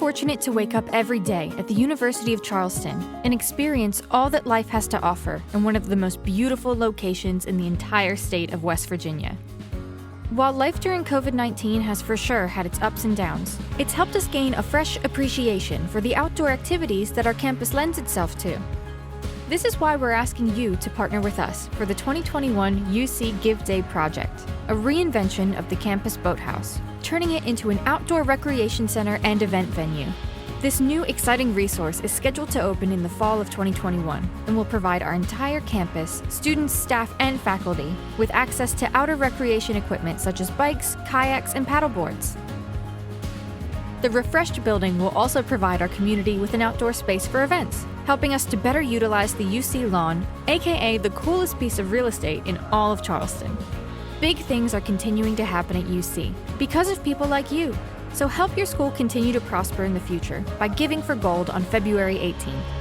fortunate to wake up every day at the University of Charleston and experience all that life has to offer in one of the most beautiful locations in the entire state of West Virginia. While life during COVID-19 has for sure had its ups and downs, it's helped us gain a fresh appreciation for the outdoor activities that our campus lends itself to. This is why we're asking you to partner with us for the 2021 UC Give Day project, a reinvention of the campus boathouse, turning it into an outdoor recreation center and event venue. This new exciting resource is scheduled to open in the fall of 2021 and will provide our entire campus, students, staff, and faculty with access to outdoor recreation equipment such as bikes, kayaks, and paddleboards. The refreshed building will also provide our community with an outdoor space for events, helping us to better utilize the UC lawn, aka the coolest piece of real estate in all of Charleston. Big things are continuing to happen at UC because of people like you. So help your school continue to prosper in the future by giving for gold on February 18th.